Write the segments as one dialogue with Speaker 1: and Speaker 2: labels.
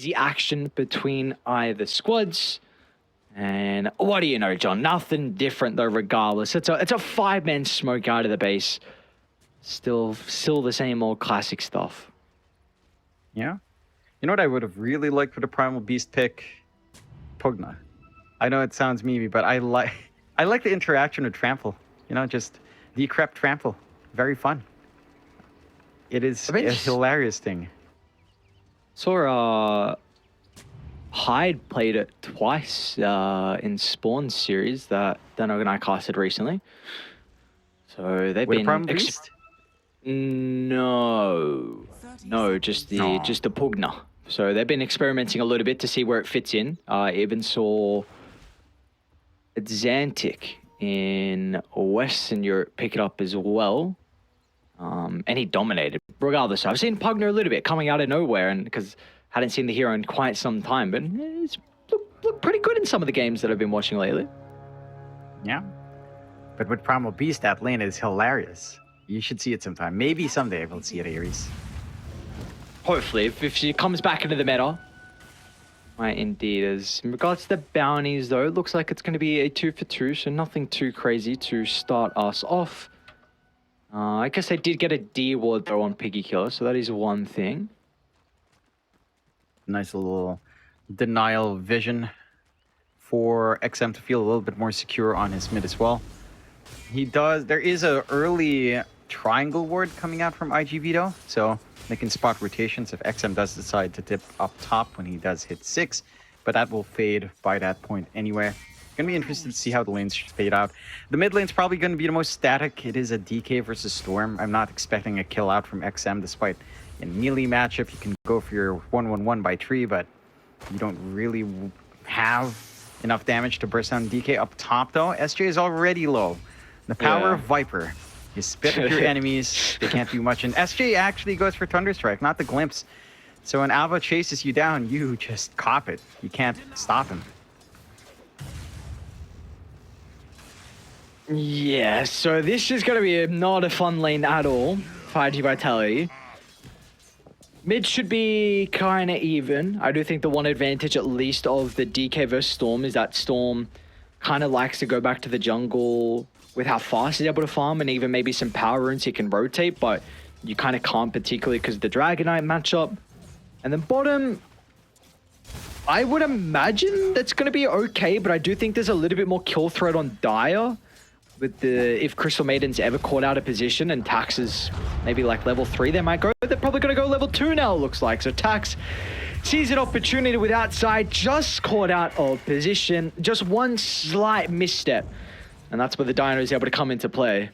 Speaker 1: crazy action between either squads. And what do you know, John? Nothing different though, regardless. It's a 5-man smoke out of the base. Still the same old classic stuff.
Speaker 2: Yeah. You know what I would have really liked for the Primal Beast pick? Pugna. I know it sounds memey, but I like the interaction with Trample. You know, just decrep Trample. Very fun. It is a hilarious thing.
Speaker 1: Saw Hyde played it twice in Spawn series that Dano and I casted recently. So they've been
Speaker 2: Primal Beast?
Speaker 1: No, just the Pugna. So they've been experimenting a little bit to see where it fits in. Even saw Xantic in Western Europe pick it up as well. And he dominated. Regardless, I've seen Pugna a little bit coming out of nowhere, and because hadn't seen the hero in quite some time, but it's looked pretty good in some of the games that I've been watching lately.
Speaker 2: Yeah. But with Primal Beast, that lane is hilarious. You should see it sometime. Maybe someday we'll see it, Ares.
Speaker 1: Hopefully, if she comes back into the meta. Right, indeed. As in regards to the bounties, though, it looks like it's going to be a 2-for-2, so nothing too crazy to start us off. I guess they did get a D ward, though, on Piggy Killer, so that is one thing.
Speaker 2: Nice little denial vision for XM to feel a little bit more secure on his mid as well. There is an early triangle ward coming out from iG.Vitality, so they can spot rotations if XM does decide to dip up top when he does hit 6, but that will fade by that point anyway. Gonna be interested to see how the lanes fade out. The mid lane's probably gonna be the most static. It is a DK versus Storm. I'm not expecting a kill out from XM, despite in melee matchup you can go for your 1-1-1 by tree, but you don't really have enough damage to burst down DK. Up top though, SJ is already low. The power of Viper. You spit at your enemies, they can't do much. And SJ actually goes for Thunderstrike, not the Glimpse. So when Alva chases you down, you just cop it. You can't stop him.
Speaker 1: Yeah, so this is going to be not a fun lane at all for iG.Vitality. Mid should be kind of even. I do think the one advantage, at least, of the DK versus Storm is that Storm kind of likes to go back to the jungle with how fast he's able to farm, and even maybe some power runes he can rotate, but you kind of can't, particularly because of the Dragonite matchup. And then bottom, I would imagine that's going to be okay, but I do think there's a little bit more kill threat on Dire. With if Crystal Maiden's ever caught out of position and Tax is maybe like level 3, they might go. They're probably going to go level 2 now, it looks like. So Tax sees an opportunity with outside, just caught out of position, just one slight misstep. And that's where the Dino is able to come into play.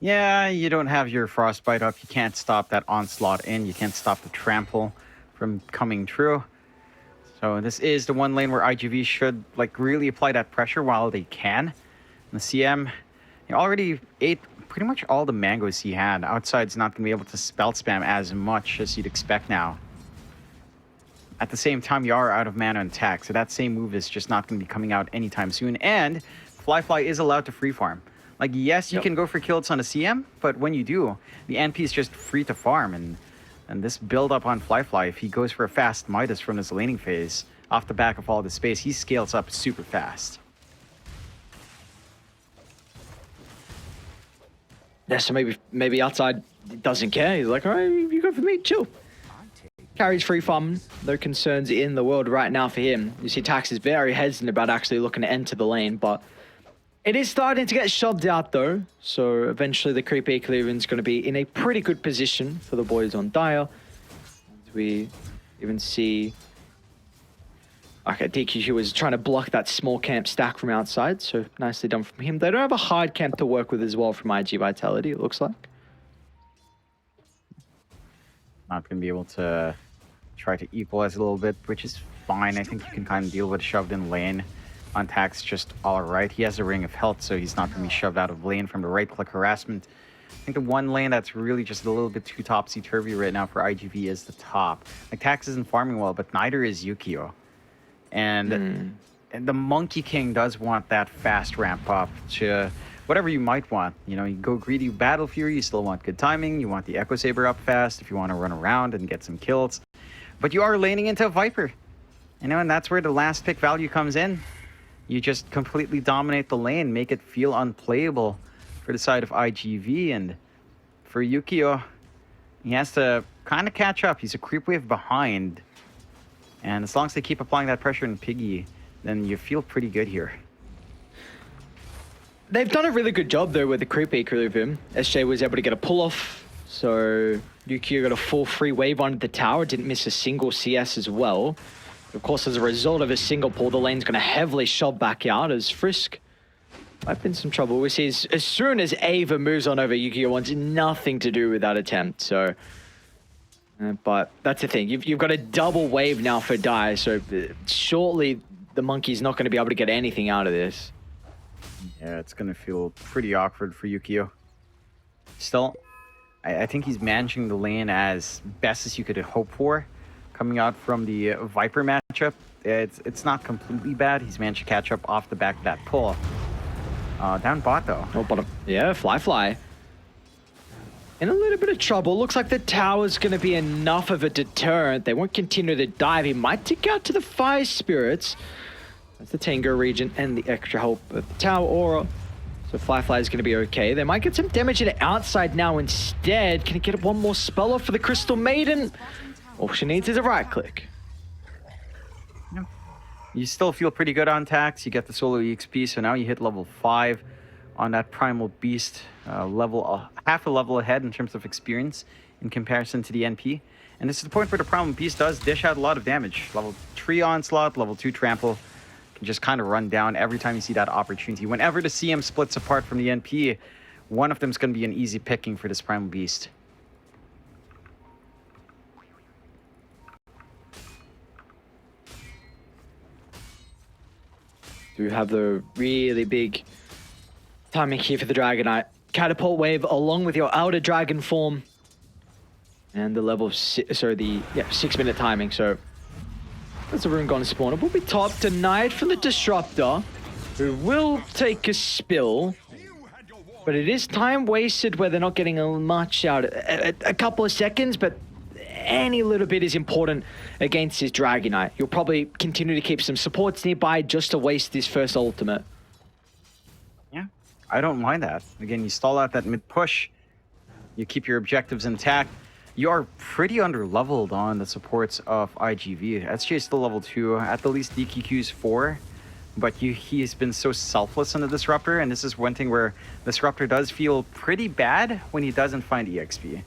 Speaker 2: Yeah, you don't have your Frostbite up. You can't stop that onslaught in. You can't stop the trample from coming true. So this is the one lane where iG.V should like really apply that pressure while they can. The CM already ate pretty much all the mangoes he had. Outside's not going to be able to spell spam as much as you'd expect now. At the same time, you are out of mana and attack, so that same move is just not going to be coming out anytime soon. And Fly is allowed to free farm. Like, yes, you can go for kills on a CM, but when you do, the NP is just free to farm. And this build up on Fly, if he goes for a fast Midas from his laning phase, off the back of all the space, he scales up super fast.
Speaker 1: Yeah, so maybe outside doesn't care. He's like, all right, you go for me, chill. Carries free farm, no concerns in the world right now for him. You see Tax is very hesitant about actually looking to enter the lane, but it is starting to get shoved out though. So eventually the creep Equilibrium is going to be in a pretty good position for the boys on Dire. As we even see... Okay, DQ was trying to block that small camp stack from outside, so nicely done from him. They don't have a hard camp to work with as well from iG.Vitality, it looks like.
Speaker 2: Not going to be able to try to equalize a little bit, which is fine. I think you can kind of deal with shoved in lane. On Tax, just all right. He has a Ring of Health, so he's not going to be shoved out of lane from the right-click harassment. I think the one lane that's really just a little bit too topsy-turvy right now for iG.V is the top. Like, Tax isn't farming well, but neither is Yukio. And the Monkey King does want that fast ramp up to whatever you might want. You know, you go greedy Battle Fury, you still want good timing. You want the Echo Saber up fast if you want to run around and get some kills. But you are laning into a Viper. You know, and that's where the last pick value comes in. You just completely dominate the lane, make it feel unplayable for the side of iG.V. And for Yukio, he has to kind of catch up. He's a creep wave behind. And as long as they keep applying that pressure in Piggy, then you feel pretty good here.
Speaker 1: They've done a really good job, though, with the creep equal of him. SJ was able to get a pull-off, so Yukio got a full free wave onto the tower, didn't miss a single CS as well. Of course, as a result of a single pull, the lane's going to heavily shove back out as Frisk might be in some trouble. We see as soon as Ava moves on over, Yukio wants nothing to do with that attempt, so... but that's the thing, you've got a double wave now for Die, so shortly the monkey's not going to be able to get anything out of this.
Speaker 2: Yeah, it's going to feel pretty awkward for Yukio. Still, I think he's managing the lane as best as you could hope for. Coming out from the Viper matchup, it's not completely bad. He's managed to catch up off the back of that pull. Down bot, though.
Speaker 1: Oh, bottom. Yeah, Fly. In a little bit of trouble. Looks like the tower's going to be enough of a deterrent. They won't continue to dive. He might tick out to the Fire Spirits. That's the Tango region and the extra help of the tower aura. So Fly is going to be okay. They might get some damage to the outside now instead. Can he get one more spell off for the Crystal Maiden? All she needs is a right click.
Speaker 2: You still feel pretty good on tax. You get the solo EXP, so now you hit level 5 on that Primal Beast half a level ahead in terms of experience in comparison to the NP. And this is the point where the Primal Beast does dish out a lot of damage. Level 3 Onslaught, level 2 Trample can just kind of run down every time you see that opportunity. Whenever the CM splits apart from the NP, one of them is going to be an easy picking for this Primal Beast.
Speaker 1: Do have the really big timing here for the Dragonite. Catapult wave along with your outer dragon form. And the level 6 minute timing. So that's a rune gone spawn. It will be top denied from the Disruptor, who will take a spill. But it is time wasted where they're not getting much out. A couple of seconds, but any little bit is important against his Dragonite. You'll probably continue to keep some supports nearby just to waste this first ultimate.
Speaker 2: Yeah, I don't mind that. Again, you stall out that mid push. You keep your objectives intact. You are pretty under-leveled on the supports of iG.V. SJ is still level 2. At the least, DQQ's 4. But he's been so selfless on the Disruptor, and this is one thing where Disruptor does feel pretty bad when he doesn't find EXP.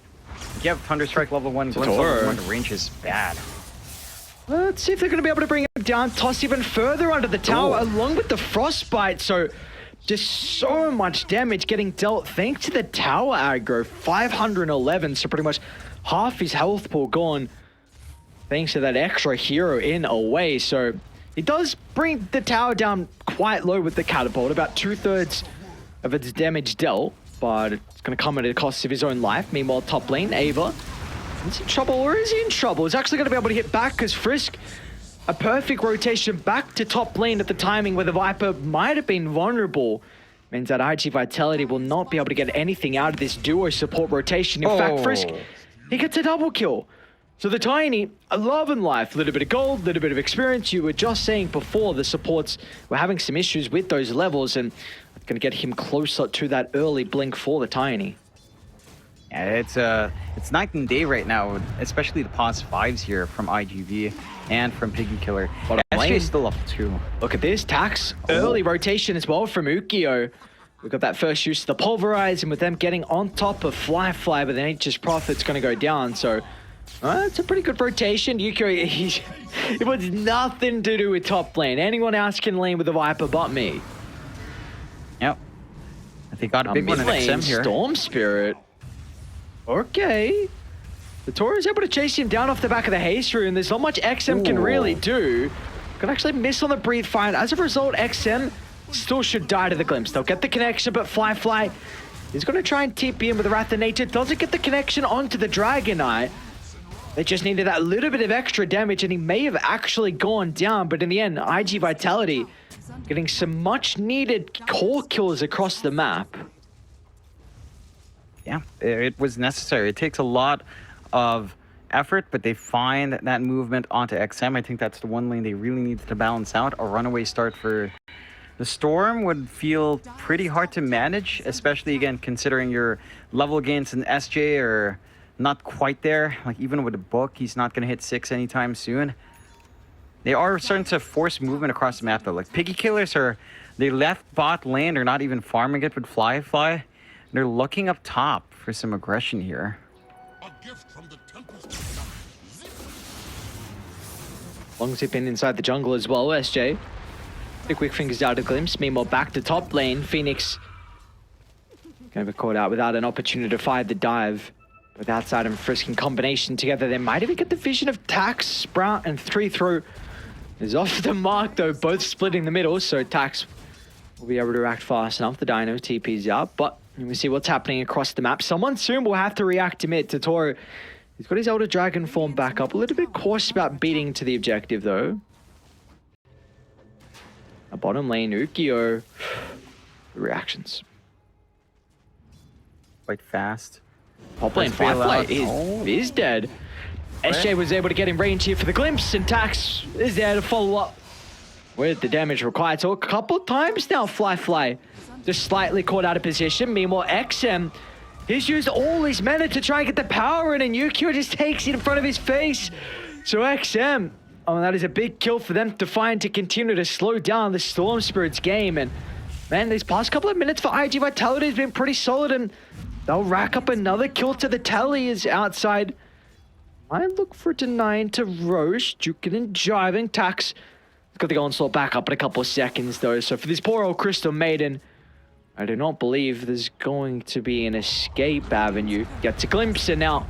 Speaker 2: You have Thunderstrike level 1, Glimpse level 1, the range is bad.
Speaker 1: Let's see if they're going to be able to bring him down, toss even further under the tower, along with the Frostbite. So just so much damage getting dealt thanks to the tower aggro. 511, so pretty much half his health pool gone thanks to that extra hero in away. So he does bring the tower down quite low with the catapult, about 2/3 of its damage dealt, but it's going to come at the cost of his own life. Meanwhile, top lane, Ava, is he in trouble or is he in trouble? He's actually going to be able to hit back because Frisk, a perfect rotation back to top lane at the timing where the Viper might have been vulnerable. Means that iG.Vitality will not be able to get anything out of this duo support rotation. In fact, Frisk, he gets a double kill. So the Tiny, a love and life, a little bit of gold, a little bit of experience. You were just saying before the supports were having some issues with those levels, and it's going to get him closer to that early blink for the Tiny.
Speaker 2: Yeah, it's night and day right now, especially the pause 5s here from iG.V. and from Piggy Killer. SJ is still level 2.
Speaker 1: Look at this, Tax. Early rotation as well from Ukio. We've got that first use of the Pulverize, and with them getting on top of Fly, but then Nature's Prophet's going to go down, so it's a pretty good rotation. Ukio, it was nothing to do with top lane. Anyone else can lane with the Viper but me.
Speaker 2: Yep. I think got a big one in XM here.
Speaker 1: Storm Spirit. Okay. The Toro is able to chase him down off the back of the haste rune. There's not much XM can really do. Can actually miss on the breathe fire. As a result, XM still should die to the glimpse. They'll get the connection, but Fly is going to try and TP in with the Wrath of Nature. Doesn't get the connection onto the Dragonite. They just needed that little bit of extra damage, and he may have actually gone down. But in the end, iG.Vitality getting some much needed core kills across the map.
Speaker 2: Yeah, it was necessary. It takes a lot of effort, but they find that movement onto XM. I think that's the one lane they really needed to balance out. A runaway start for the Storm would feel pretty hard to manage, especially, again, considering your level gains in SJ are not quite there. Like, even with a book, he's not going to hit 6 anytime soon. They are starting to force movement across the map, though. Like, Piggy Killers they left bot lane. They're not even farming it with Fly. They're looking up top for some aggression here.
Speaker 1: Long zip in inside the jungle as well, SJ. The quick fingers out of Glimpse. Meanwhile, back to top lane. Phoenix gonna be caught out without an opportunity to fire the dive. With outside and Frisk in combination together, they might even get the vision of Tax, Sprout, and 3-throw is off the mark, though, both splitting the middle, so Tax will be able to react fast enough. The Dino TP's out, but we see what's happening across the map. Someone soon will have to react to mid. Totoro, he's got his Elder Dragon form back up. A little bit cautious about beating to the objective, though. A bottom lane, Ukio. Reactions.
Speaker 2: Quite fast.
Speaker 1: Top lane, Firefly is dead. SJ was able to get in range here for the Glimpse, and Tax is there to follow up with the damage required. So a couple times now, Fly just slightly caught out of position. Meanwhile, XM, he's used all his mana to try and get the power in, and Yukio just takes it in front of his face. So XM, oh, that is a big kill for them to find to continue to slow down the Storm Spirit's game. And man, these past couple of minutes for iG.Vitality has been pretty solid, and they'll rack up another kill to the tally as outside. Might look for a deny to Roche, juking and jiving. Tax got the onslaught back up in a couple of seconds, though. So for this poor old Crystal Maiden, I do not believe there's going to be an escape avenue. Gets a glimpse, and now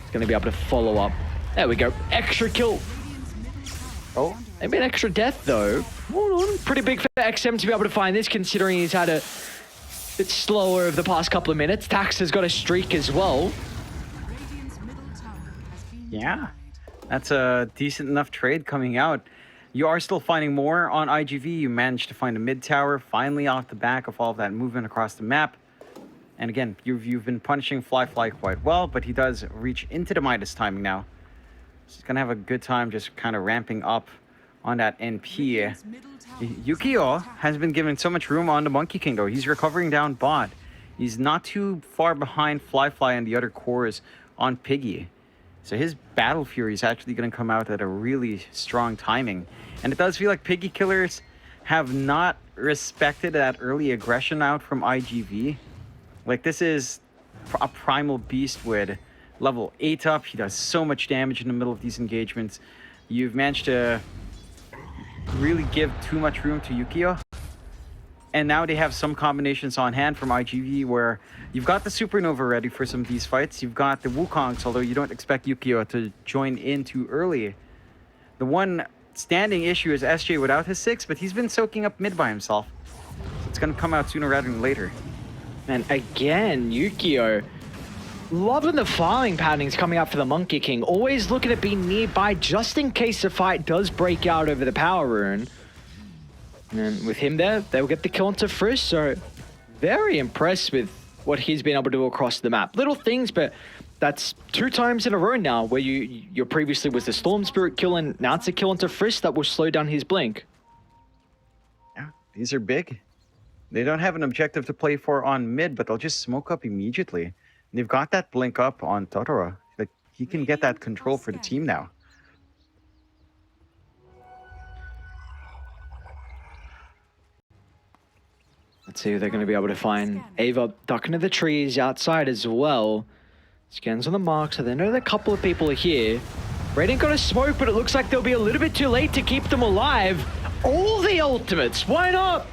Speaker 1: it's going to be able to follow up. There we go. Extra kill. Oh, maybe an extra death, though. Hold on. Pretty big for XM to be able to find this, considering he's had a bit slower over the past couple of minutes. Tax has got a streak as well.
Speaker 2: Yeah, that's a decent enough trade coming out. You are still finding more on IGV. You managed to find a mid tower finally off the back of all of that movement across the map. And again, you've been punishing Fly quite well, but he does reach into the Midas timing now. He's gonna have a good time just kind of ramping up on that NP. Yukio has been given so much room on the Monkey King, though. He's recovering down bot. He's not too far behind Fly and the other cores on Piggy. So his Battle Fury is actually going to come out at a really strong timing. And it does feel like Piggy Killers have not respected that early aggression out from IGV. Like, this is a primal beast with level 8 up. He does so much damage in the middle of these engagements. You've managed to really give too much room to Yukio. And now they have some combinations on hand from IGV where you've got the Supernova ready for some of these fights. You've got the Wukongs, although you don't expect Yukio to join in too early. The one standing issue is SJ without his 6, but he's been soaking up mid by himself. So it's going to come out sooner rather than later.
Speaker 1: And again, Yukio, loving the farming patterns coming out for the Monkey King. Always looking to be nearby just in case the fight does break out over the power rune. And with him there, they'll get the kill onto Frisk, so very impressed with what he's been able to do across the map. Little things, but that's 2 times in a row now where your previously was the Storm Spirit kill, and now it's a kill onto Frisk that will slow down his blink.
Speaker 2: Yeah, these are big. They don't have an objective to play for on mid, but they'll just smoke up immediately. And they've got that blink up on Totoro. Like, he can get that control for the team now.
Speaker 1: Let's see if they're going to be able to find Ava ducking to the trees outside as well. Scans on the mark, so they know that a couple of people are here. Raiden got a smoke, but it looks like they'll be a little bit too late to keep them alive. All the ultimates, why not?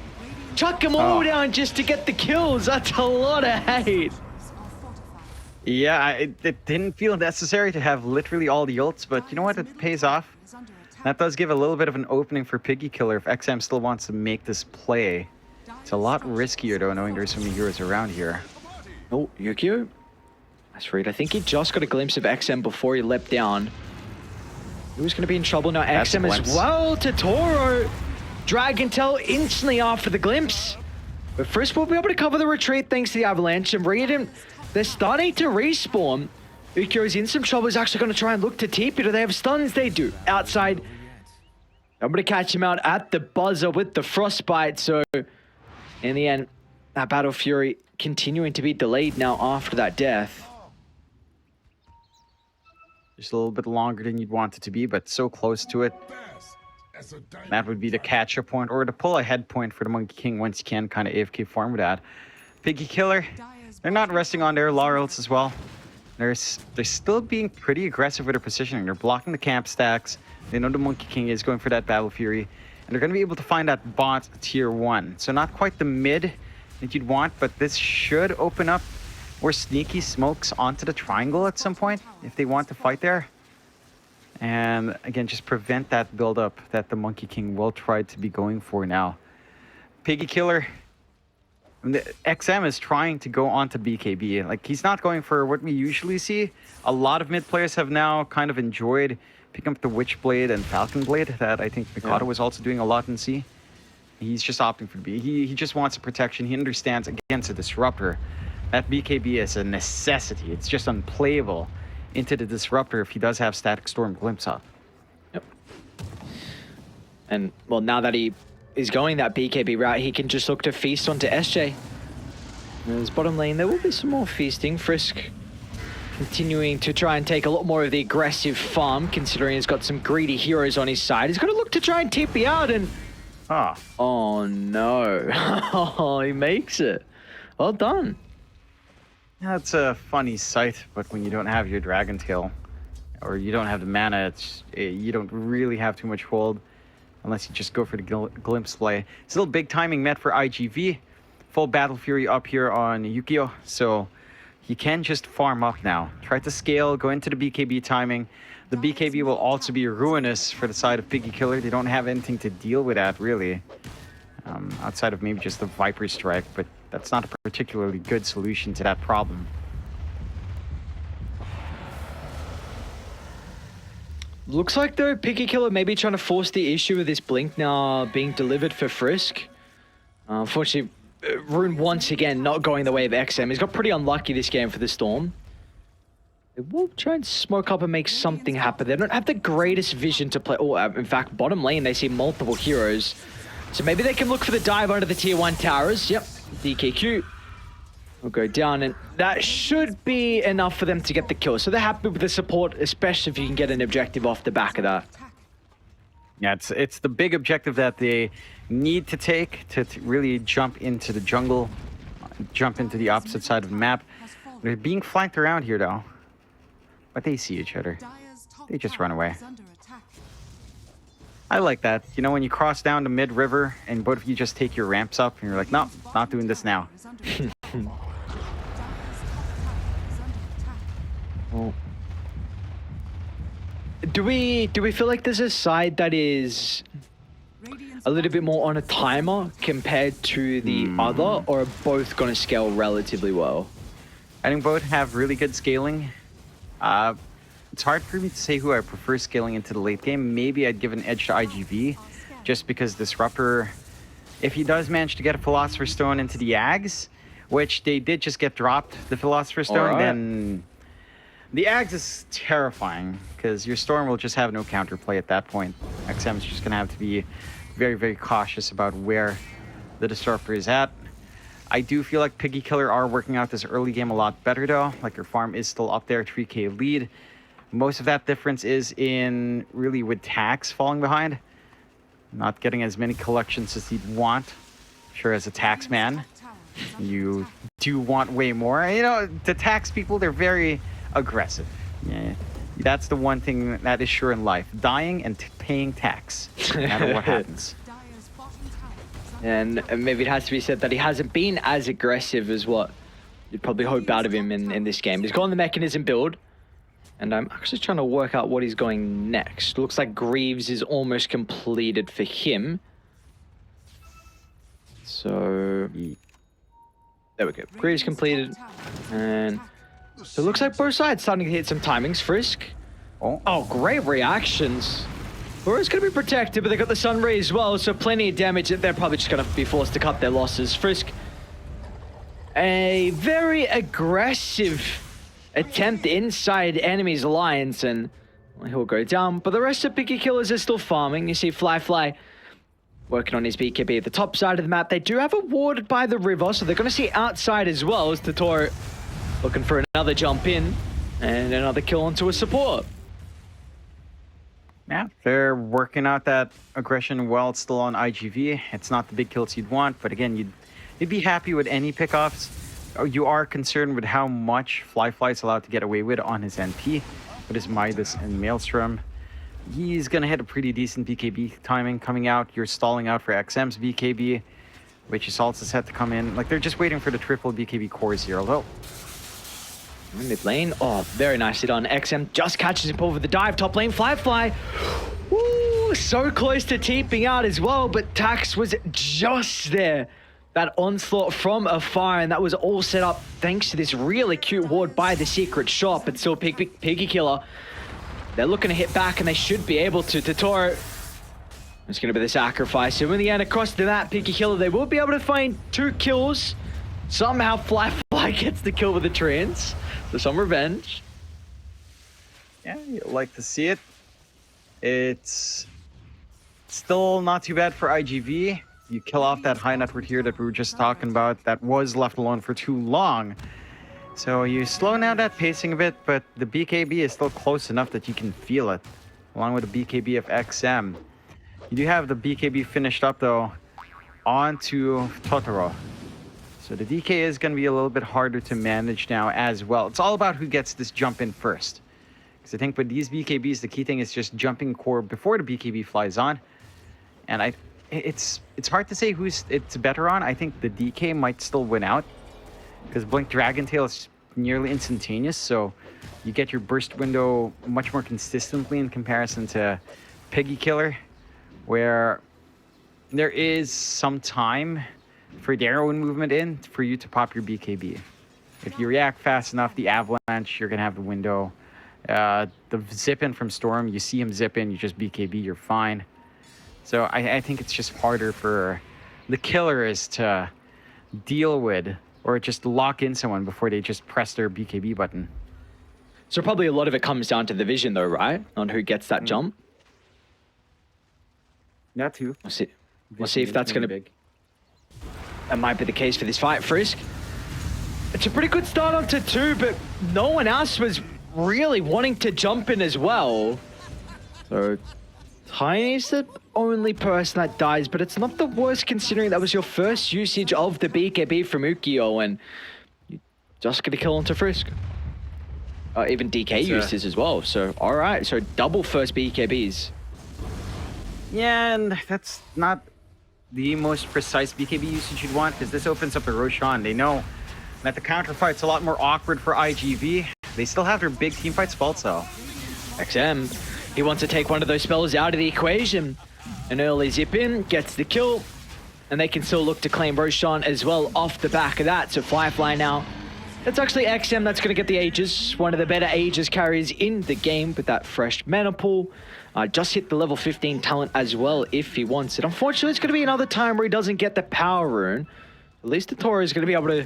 Speaker 1: Chuck them all down just to get the kills. That's a lot of hate.
Speaker 2: Yeah, it didn't feel necessary to have literally all the ults, but you know what? It pays off. That does give a little bit of an opening for Piggy Killer if XM still wants to make this play. It's a lot riskier, though, knowing there's so many heroes around here.
Speaker 1: Oh, Yukio. That's right. I think he just got a glimpse of XM before he leapt down. He was going to be in trouble now.
Speaker 2: That's
Speaker 1: XM as well. Totoro. Dragon Tail instantly after the glimpse. But first we'll be able to cover the retreat thanks to the avalanche. And Raiden, they're starting to respawn. Ukyo's in some trouble. He's actually going to try and look to TP. Do they have stuns? They do. Outside. I'm going to catch him out at the buzzer with the frostbite. So in the end, that Battle Fury continuing to be delayed now after that death.
Speaker 2: Just a little bit longer than you'd want it to be, but so close to it. That would be the catch-up point, or the pull-ahead point for the Monkey King once you can kind of AFK farm with that. Piggy Killer, they're not resting on their laurels as well. They're still being pretty aggressive with their positioning. They're blocking the camp stacks. They know the Monkey King is going for that Battle Fury, and they're going to be able to find that bot tier 1. So not quite the mid that you'd want, but this should open up more sneaky smokes onto the triangle at some point if they want to fight there. And again, just prevent that build-up that the Monkey King will try to be going for now. Piggy Killer, the XM is trying to go onto BKB. Like, he's not going for what we usually see. A lot of mid players have now kind of enjoyed picking up the Witchblade and Falcon Blade that I think Mikado was also doing a lot in C. He's just opting for B. He just wants a protection. He understands against a Disruptor that BKB is a necessity. It's just unplayable into the Disruptor if he does have Static Storm Glimpse up.
Speaker 1: Yep. And, well, now that he is going that BKB route, he can just look to feast onto SJ. In his bottom lane, there will be some more feasting. Frisk continuing to try and take a lot more of the aggressive farm, considering he's got some greedy heroes on his side. He's going to look to try and TP out and... Oh, no. Oh, he makes it. Well done.
Speaker 2: That's a funny sight, but when you don't have your Dragon Tail, or you don't have the mana, you don't really have too much hold, unless you just go for the Glimpse play. Still big timing met for IGV. Full Battle Fury up here on Yukio, so he can just farm up now. Try to scale, go into the BKB timing. The BKB will also be ruinous for the side of Piggy Killer. They don't have anything to deal with that, really. Outside of maybe just the Viper Strike, but that's not a particularly good solution to that problem.
Speaker 1: Looks like, though, Piggy Killer may be trying to force the issue with this Blink now being delivered for Frisk. Unfortunately, Rune once again not going the way of XM. He's got pretty unlucky this game for the Storm. They will try and smoke up and make something happen. They don't have the greatest vision to play. Oh, in fact, bottom lane, they see multiple heroes. So maybe they can look for the dive under the tier 1 towers. Yep, DKQ will go down, and that should be enough for them to get the kill. So they're happy with the support, especially if you can get an objective off the back of that.
Speaker 2: Yeah, it's the big objective that they need to take to really jump into the jungle, jump into the opposite side of the map. They're being flanked around here, though. But they see each other. They just run away. I like that. You know, when you cross down the mid-river and both of you just take your ramps up and you're like, no, not doing this now.
Speaker 1: Oh. Do we feel like there's a side that is a little bit more on a timer compared to the other, or are both going to scale relatively well?
Speaker 2: I think both have really good scaling. It's hard for me to say who I prefer scaling into the late game. Maybe I'd give an edge to IGV, just because Disruptor, if he does manage to get a Philosopher's Stone into the Ags, which they did just get dropped, the Philosopher's Stone, then the Ags is terrifying, because your Storm will just have no counterplay at that point. XM is just going to have to be very, very cautious about where the Disruptor is at. I do feel like Piggy Killer are working out this early game a lot better, though. Like, your farm is still up there, 3k lead. Most of that difference is in really with tax falling behind. Not getting as many collections as you'd want. Sure, as a tax man, you do want way more. You know, the tax people, they're very aggressive. Yeah, that's the one thing that is sure in life. Dying and paying tax, no matter what happens.
Speaker 1: And maybe it has to be said that he hasn't been as aggressive as what you'd probably hope out of him in this game. He's gone the mechanism build, and I'm actually trying to work out what he's going next. Looks like Greaves is almost completed for him. So there we go. Greaves completed, and so it looks like both sides starting to hit some timings. Frisk. Oh, great reactions. Burrow's going to be protected, but they got the Sun Ray as well, so plenty of damage. They're probably just going to be forced to cut their losses. Frisk, a very aggressive attempt inside enemy's lines, and he'll go down. But the rest of Piggy Killers are still farming. You see Fly working on his BKB at the top side of the map. They do have a ward by the river, so they're going to see outside as well as Totoro looking for another jump in and another kill onto a support.
Speaker 2: Yeah, they're working out that aggression while it's still on IGV. It's not the big kills you'd want, but again, you'd be happy with any pickoffs. You are concerned with how much Fly's allowed to get away with on his NP, with his Midas and Maelstrom. He's gonna hit a pretty decent BKB timing coming out. You're stalling out for XM's BKB, which is also set to come in. Like, they're just waiting for the triple BKB cores here, although...
Speaker 1: Mid lane, oh, very nicely done. XM just catches him over the dive. Top lane, Fly. Ooh, so close to TPing out as well, but Tax was just there. That onslaught from afar, and that was all set up thanks to this really cute ward by the secret shop. But still, Piggy Killer, they're looking to hit back, and they should be able to. Totoro, it's going to be the sacrifice. So in the end, across to that Piggy Killer, they will be able to find 2 kills. Somehow Fly gets the kill with the trance. So some revenge.
Speaker 2: Yeah, you like to see it. It's still not too bad for IGV. You kill off that high network here that we were just talking about that was left alone for too long. So you slow down that pacing a bit, but the BKB is still close enough that you can feel it, along with the BKB of XM. You do have the BKB finished up, though, onto Totoro. So the DK is going to be a little bit harder to manage now as well. It's all about who gets this jump in first. Because I think with these BKBs, the key thing is just jumping core before the BKB flies on. And it's hard to say who's it's better on. I think the DK might still win out. Because Blink Dragon Tail is nearly instantaneous. So you get your burst window much more consistently in comparison to Piggy Killer. Where there is some time for the arrow movement in for you to pop your BKB. If you react fast enough, the avalanche, you're gonna have the window. The zip in from Storm, you see him zip in, you just BKB, you're fine. So I think it's just harder for the killers to deal with or just lock in someone before they just press their BKB button.
Speaker 1: So probably a lot of it comes down to the vision though, right? On who gets that jump.
Speaker 2: That too.
Speaker 1: We'll see if that's gonna be. That might be the case for this fight. Frisk, it's a pretty good start onto 2, but no one else was really wanting to jump in as well. So Tiny's the only person that dies, but it's not the worst considering that was your first usage of the BKB from Ukio, and you just get a kill onto Frisk. Even DK uses as well, so alright, so double first BKBs.
Speaker 2: Yeah, and that's not the most precise BKB usage you'd want, because this opens up the Roshan. They know that the counterfight's a lot more awkward for IGV. They still have their big teamfight spell cell.
Speaker 1: XM, he wants to take one of those spells out of the equation. An early zip in, gets the kill, and they can still look to claim Roshan as well off the back of that. So Firefly now, it's actually XM that's going to get the Aegis, one of the better Aegis carriers in the game with that fresh mana pool. Just hit the level 15 talent as well if he wants it. Unfortunately, it's going to be another time where he doesn't get the power rune. At least the Toro is going to be able to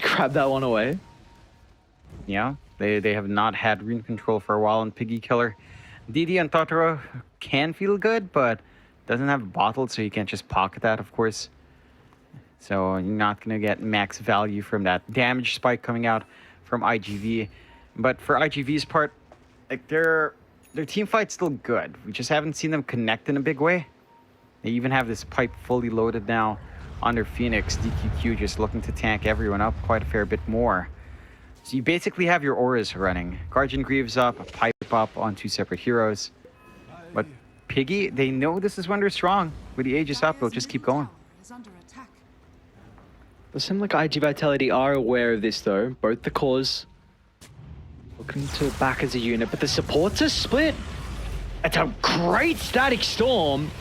Speaker 1: grab that one away.
Speaker 2: Yeah, they have not had rune control for a while in Piggy Killer. DD and Totoro can feel good, but doesn't have a bottle, so you can't just pocket that, of course. So you're not going to get max value from that damage spike coming out from IGV. But for IGV's part, like their team fight's still good. We just haven't seen them connect in a big way. They even have this pipe fully loaded now on their Phoenix. DQQ just looking to tank everyone up quite a fair bit more. So you basically have your auras running. Guardian Greaves up, a pipe up on 2 separate heroes. But Piggy, they know this is when they're strong. With the Aegis up, they'll just keep going.
Speaker 1: Does seem like iG.Vitality are aware of this though. Both the cores looking to back as a unit, but the supports are split. It's a great static storm.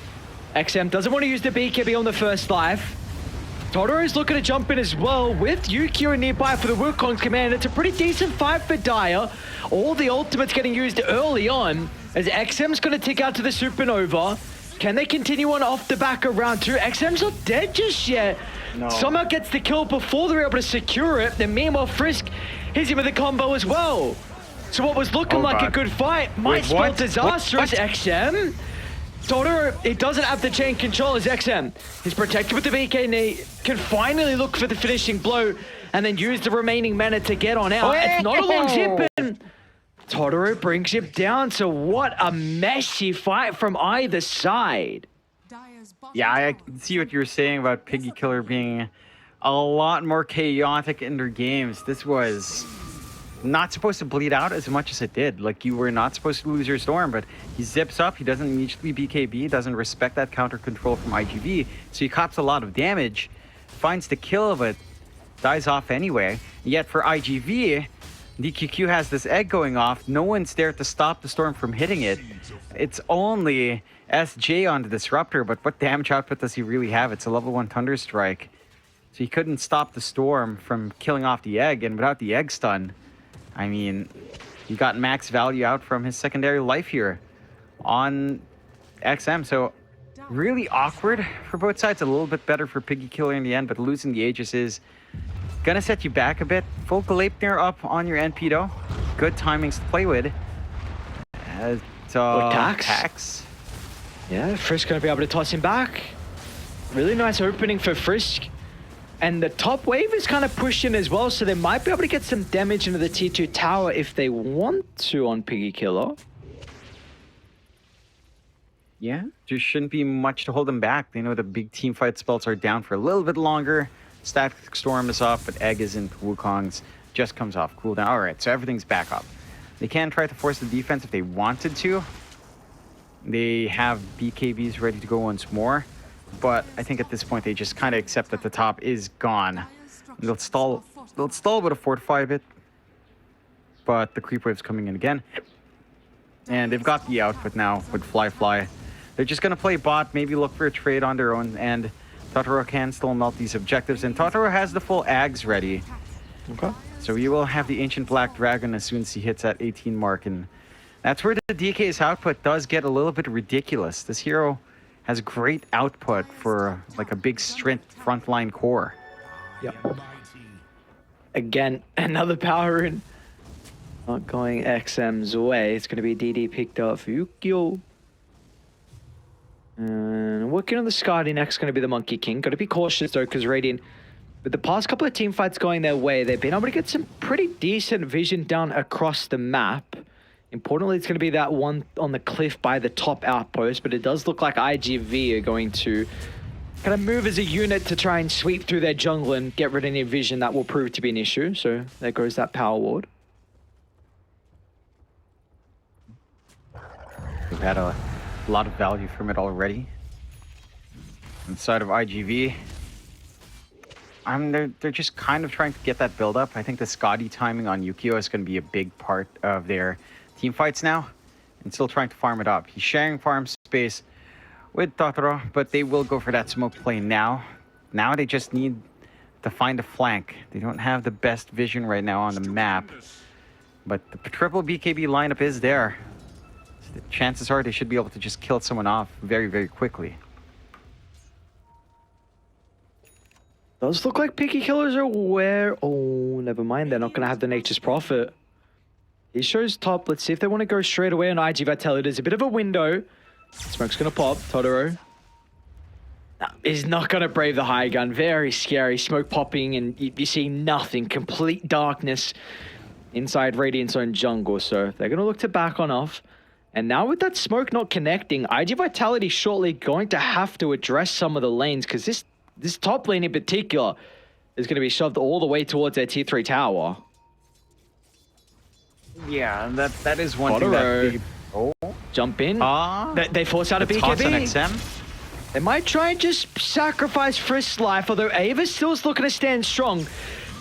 Speaker 1: XM doesn't want to use the BKB on the first life. Totoro's looking to jump in as well with Yukio nearby for the Wukong's command. It's a pretty decent fight for Dire. All the ultimates getting used early on as XM's going to tick out to the Supernova. Can they continue on off the back of round 2? XM's not dead just yet. No. Somehow gets the kill before they're able to secure it. Then meanwhile, Frisk hits him with a combo as well. So what was looking like a good fight might spell disastrous. XM. Totoro, it doesn't have the chain control as XM. He's protected with the VK knee, can finally look for the finishing blow and then use the remaining mana to get on out. It's not a long zip, and Totoro brings him down. So what a messy fight from either side.
Speaker 2: Yeah, I can see what you were saying about Piggy Killer being a lot more chaotic in their games. This was not supposed to bleed out as much as it did. Like, you were not supposed to lose your storm, but he zips up, he doesn't immediately BKB, doesn't respect that counter control from iG.V, so he cops a lot of damage, finds the kill, but dies off anyway. Yet for iG.V, DQQ has this egg going off, no one's there to stop the storm from hitting it. It's only SJ on the disruptor, but what damage output does he really have? It's a level 1 Thunder Strike. So he couldn't stop the storm from killing off the egg, and without the egg stun, I mean, he got max value out from his secondary life here on XM. So really awkward for both sides. A little bit better for Piggy Killer in the end, but losing the Aegis is gonna set you back a bit. Full Gleipnir up on your NP though. Good timings to play with. Tax.
Speaker 1: Yeah, Frisk gonna be able to toss him back. Really nice opening for Frisk. And the top wave is kind of pushed in as well, so they might be able to get some damage into the tier 2 tower if they want to on Piggy Killer.
Speaker 2: Yeah, there shouldn't be much to hold them back. They know the big team fight spells are down for a little bit longer. Static Storm is up, but Egg isn't. Wukong's just comes off cooldown. All right, so everything's back up. They can try to force the defense if they wanted to. They have BKBs ready to go once more. But I think at this point they just kind of accept that the top is gone. They'll stall with a fortify a bit. But the creep wave's coming in again. And they've got the output now with Fly. They're just going to play bot, maybe look for a trade on their own, and Totoro can still melt these objectives. And Totoro has the full Ags ready.
Speaker 1: Okay.
Speaker 2: So he will have the Ancient Black Dragon as soon as he hits that 18 mark. And that's where the DK's output does get a little bit ridiculous. This hero has great output for like a big strength frontline core.
Speaker 1: Yep. Again, another power in. Not going XM's way. It's going to be DD picked up for Yukio. And working on the Skadi next going to be the Monkey King. Got to be cautious though, because Radiant, with the past couple of team fights going their way, they've been able to get some pretty decent vision down across the map. Importantly, it's going to be that one on the cliff by the top outpost, but it does look like iG.V are going to kind of move as a unit to try and sweep through their jungle and get rid of any vision that will prove to be an issue. So there goes that power ward.
Speaker 2: We've had a lot of value from it already. Inside of iG.V, they're just kind of trying to get that build up. I think the Skadi timing on Yukio is going to be a big part of their team fights now, and still trying to farm it up. He's sharing farm space with Totoro, but they will go for that smoke play now. Now they just need to find a flank. They don't have the best vision right now on the map, but the triple BKB lineup is there. So the chances are they should be able to just kill someone off very, very quickly.
Speaker 1: Does look like Piggy Killers are aware. Oh, never mind. They're not going to have the Nature's Prophet. He shows top. Let's see if they want to go straight away on iG.Vitality. There's a bit of a window. Smoke's going to pop. Totoro. No, he's not going to brave the high gun. Very scary. Smoke popping and you see nothing. Complete darkness inside Radiant's own jungle. So they're going to look to back on off. And now with that smoke not connecting, iG.Vitality shortly going to have to address some of the lanes, because this top lane in particular is going to be shoved all the way towards their tier 3 tower.
Speaker 2: Yeah, that is one thing that
Speaker 1: jump in. They force out a BKB. They might try and just sacrifice Frisk's life, although Ava still's looking to stand strong.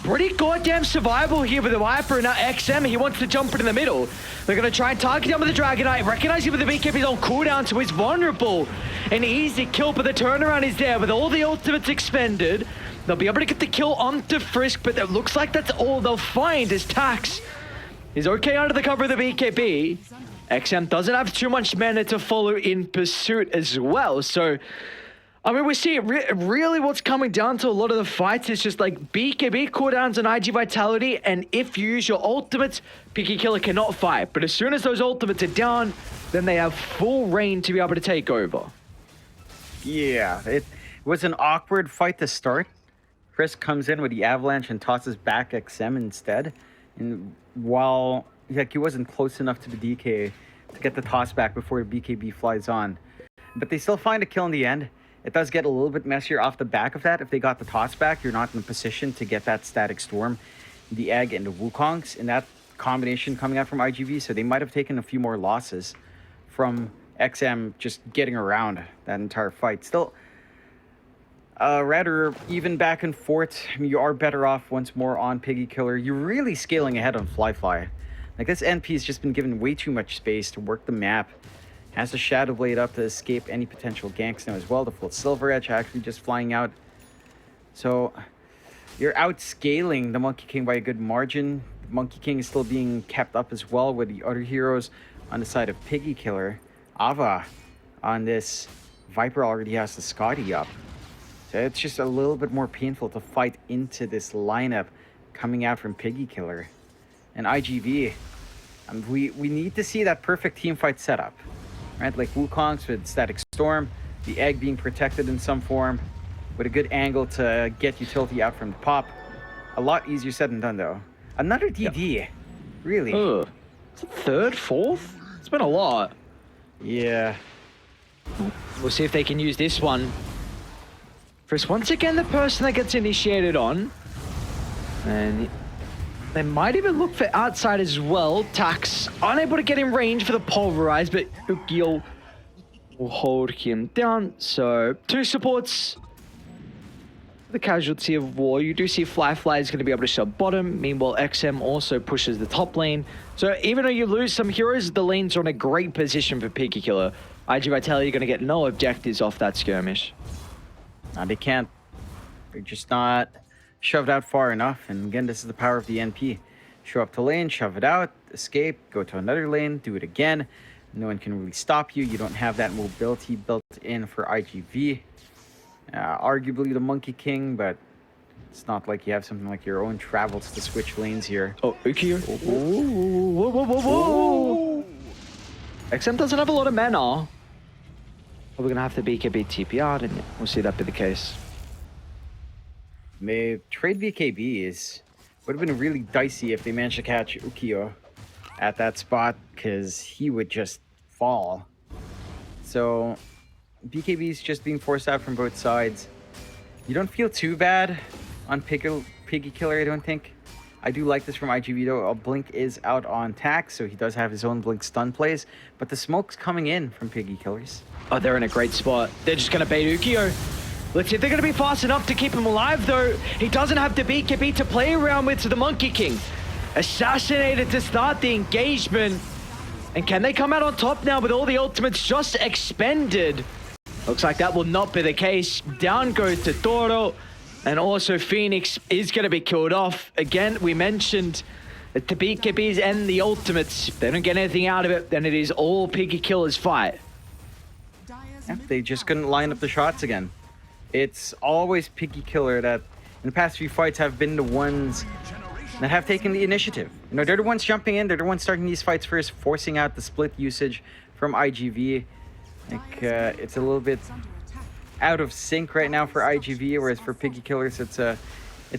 Speaker 1: Pretty goddamn survival here with the Viper and now XM. He wants to jump in the middle. They're going to try and target him with the Dragonite. Recognize him with the BKB's on cooldown, so he's vulnerable. An easy kill, but the turnaround is there with all the ultimates expended. They'll be able to get the kill onto Frisk, but it looks like that's all they'll find as Tax is okay under the cover of the BKB. XM doesn't have too much mana to follow in pursuit as well, so I mean, we see really what's coming down to a lot of the fights is just like BKB cooldowns and iG.Vitality, and if you use your ultimates, Piggy Killer cannot fight. But as soon as those ultimates are down, then they have full reign to be able to take over.
Speaker 2: Yeah, it was an awkward fight to start. Chris comes in with the avalanche and tosses back XM instead. And while he wasn't close enough to the DK to get the toss back before the BKB flies on. But they still find a kill in the end. It does get a little bit messier off the back of that. If they got the toss back, you're not in a position to get that static storm, the egg, and the Wukongs in that combination coming out from iG.V. So they might have taken a few more losses from XM just getting around that entire fight. Still, rather even back and forth. I mean, you are better off once more on Piggy Killer. You're really scaling ahead on Fly. Like, this NP's just been given way too much space to work the map. Has the Shadow Blade up to escape any potential ganks now as well. The full Silver Edge actually just flying out. So you're outscaling the Monkey King by a good margin. The Monkey King is still being kept up as well with the other heroes on the side of Piggy Killer. Ava on this Viper already has the Scotty up. So it's just a little bit more painful to fight into this lineup coming out from Piggy Killer. And iG.V, we need to see that perfect team fight setup. Right, like Wukongs with Static Storm, the egg being protected in some form, with a good angle to get utility out from the pop. A lot easier said than done, though. Another DD, yep. Really?
Speaker 1: Is it third, fourth? It's been a lot.
Speaker 2: Yeah.
Speaker 1: We'll see if they can use this one. First, once again, the person that gets initiated on. And they might even look for outside as well. Tax unable to get in range for the pulverize, but Ukio will hold him down. So 2 supports. The casualty of war. You do see Fly is going to be able to shove bottom. Meanwhile, XM also pushes the top lane. So even though you lose some heroes, the lanes are in a great position for Piggy Killer. iG.Vitality are going to get no objectives off that skirmish.
Speaker 2: No, they can't. They're just not shoved out far enough. And again, this is the power of the NP. Show up to lane, shove it out, escape, go to another lane, do it again. No one can really stop you. You don't have that mobility built in for iG.V. Arguably the Monkey King, but it's not like you have something like your own travels to switch lanes here.
Speaker 1: Oh, Ukio. Whoa. XM doesn't have a lot of mana. We're going to have to BKB TP out, and we'll see that be the case.
Speaker 2: They trade BKBs. Would have been really dicey if they managed to catch Ukio at that spot, because he would just fall. So BKBs just being forced out from both sides. You don't feel too bad on Piggy Killer, I don't think. I do like this from iG.V though. A Blink is out on Tax, so he does have his own Blink stun plays. But the smoke's coming in from Piggy Killers.
Speaker 1: Oh, they're in a great spot. They're just going to bait Ukio. Let's see if they're going to be fast enough to keep him alive, though. He doesn't have the BKB to play around with, so the Monkey King assassinated to start the engagement. And can they come out on top now with all the ultimates just expended? Looks like that will not be the case. Down goes to Toro. And also Phoenix is going to be killed off. Again, we mentioned that the BKBs and the ultimates, if they don't get anything out of it, then it is all Piggy Killer's fight.
Speaker 2: Yeah, they just couldn't line up the shots again. It's always Piggy Killer that in the past few fights have been the ones that have taken the initiative. You know, they're the ones jumping in, they're the ones starting these fights first, forcing out the split usage from iG.V. Like, it's a little bit out of sync right now for iG.V, whereas for Piggy Killers, it's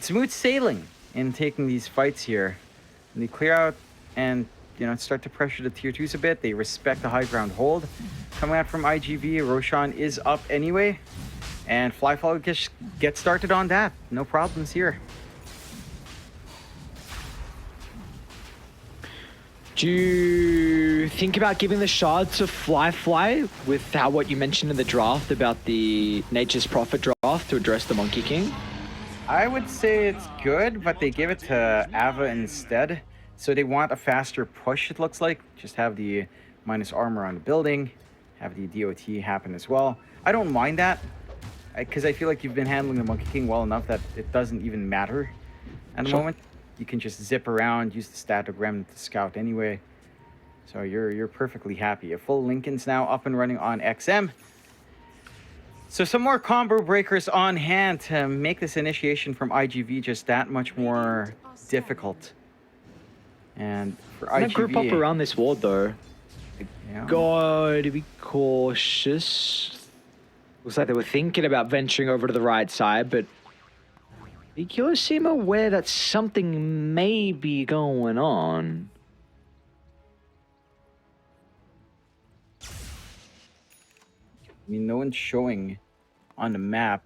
Speaker 2: smooth sailing in taking these fights here. And they clear out and, you know, start to pressure the tier 2s a bit. They respect the high ground hold. Coming out from iG.V, Roshan is up anyway. And Flyfall just get started on that. No problems here.
Speaker 1: Do you think about giving the shard to Fly with what you mentioned in the draft about the Nature's Prophet draft to address the Monkey King?
Speaker 2: I would say it's good, but they give it to Ava instead. So they want a faster push, it looks like. Just have the minus armor on the building. Have the DOT happen as well. I don't mind that, because I feel like you've been handling the Monkey King well enough that it doesn't even matter at the moment. You can just zip around, use the static remnant to scout anyway. So you're perfectly happy. A full Lincoln's now up and running on XM. So some more combo breakers on hand to make this initiation from IGV just that much more difficult. And for
Speaker 1: I'm gonna
Speaker 2: IGV,
Speaker 1: group up around this ward though.
Speaker 2: yeah.
Speaker 1: Gotta be cautious. Looks like they were thinking about venturing over to the right side, but Piggy Killer seem aware that something may be going on.
Speaker 2: I mean, no one's showing on the map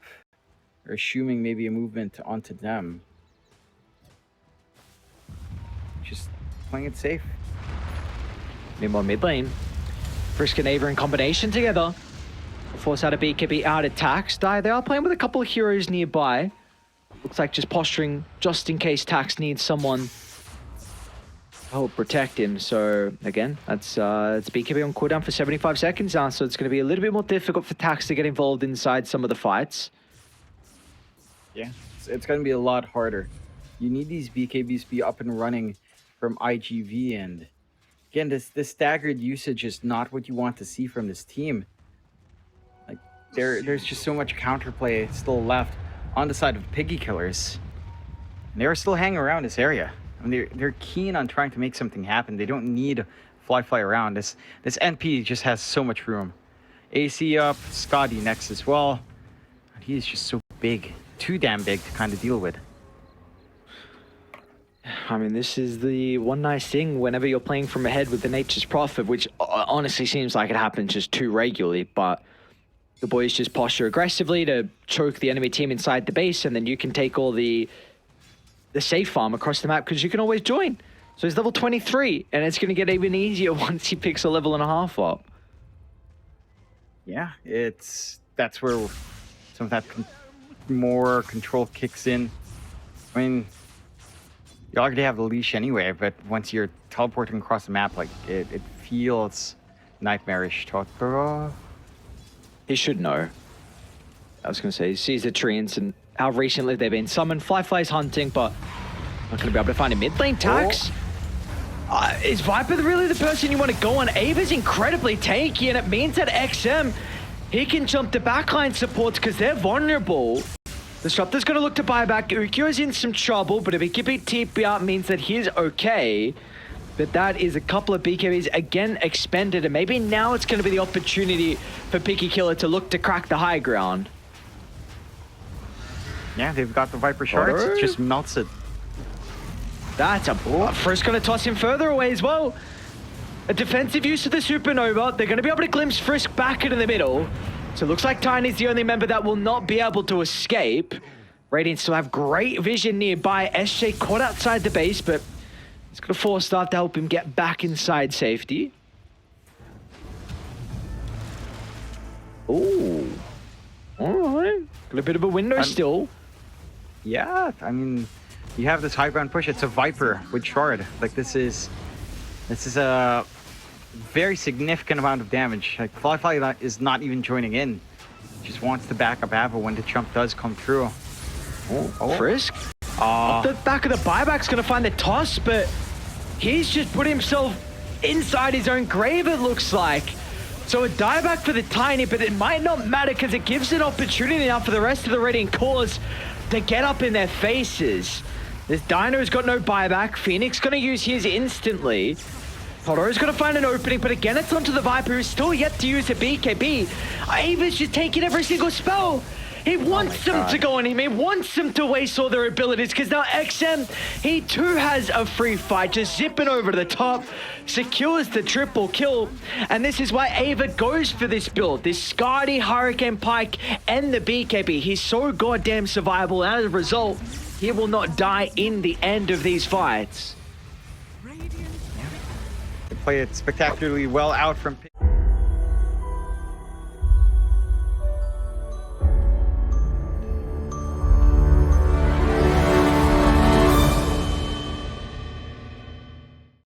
Speaker 2: or assuming maybe a movement onto them. Just playing it safe.
Speaker 1: Meanwhile, mid lane, Frisk and Ava in combination together. Force out a BKB out attacks. They are playing with a couple of heroes nearby. Looks like just posturing just in case Tax needs someone to help protect him. So again, it's BKB on cooldown for 75 seconds now, so it's going to be a little bit more difficult for Tax to get involved inside some of the fights.
Speaker 2: Yeah, it's going to be a lot harder. You need these BKBs to be up and running from IGV, and again, this staggered usage is not what you want to see from this team. Like there's just so much counterplay still left on the side of Piggy Killers. And they're still hanging around this area. I mean, they're keen on trying to make something happen. They don't need fly around. This NP just has so much room. AC up, Scotty next as well. He is just so big, too damn big to kind of deal with.
Speaker 1: I mean, this is the one nice thing whenever you're playing from ahead with the Nature's Prophet, which honestly seems like it happens just too regularly, but the boys just posture aggressively to choke the enemy team inside the base, and then you can take all the safe farm across the map because you can always join. So he's level 23, and it's going to get even easier once he picks a level and a half up.
Speaker 2: Yeah, that's where some of that more control kicks in. I mean, you already have the leash anyway, but once you're teleporting across the map, like it feels nightmarish. Totoro.
Speaker 1: He should know. I was going to say, he sees the treants and how recently they've been summoned. Fly's hunting, but not going to be able to find a mid lane. Tax. Is Viper really the person you want to go on? Ava's incredibly tanky, and it means that XM, he can jump the backline supports because they're vulnerable. Disruptor's going to look to buy back. Ukyo's in some trouble, but if he can beat TP out, means that he's okay. But that is a couple of BKBs again expended, and maybe now it's going to be the opportunity for Piggy Killer to look to crack the high ground.
Speaker 2: Yeah, they've got the Viper shards. It just melts it.
Speaker 1: That's a Frisk going to toss him further away as well. A defensive use of the Supernova. They're going to be able to glimpse Frisk back into the middle. So it looks like Tiny's the only member that will not be able to escape. Radiant still have great vision nearby. SJ caught outside the base, but he's going to force start to help him get back inside safety. Oh, all right. Got a bit of a window still.
Speaker 2: Yeah, I mean, you have this high ground push. It's a Viper with shard. Like this is a very significant amount of damage. Like Fly is not even joining in. Just wants to back up Ava when the jump does come through.
Speaker 1: Oh. Frisk. Off the back of the buyback's going to find the toss, but he's just put himself inside his own grave, it looks like. So a dieback for the Tiny, but it might not matter because it gives an opportunity now for the rest of the Radiant cores to get up in their faces. This Dino's got no buyback. Phoenix going to use his instantly. Totoro's going to find an opening, but again, it's onto the Viper, who's still yet to use a BKB. Ava's just taking every single spell. He wants them to go on him. He wants them to waste all their abilities because now XM, he too has a free fight, just zipping over to the top, secures the triple kill. And this is why Ava goes for this build, this Scotty, Hurricane Pike, and the BKB. He's so goddamn survivable, and as a result, he will not die in the end of these fights.
Speaker 2: They play it spectacularly well out from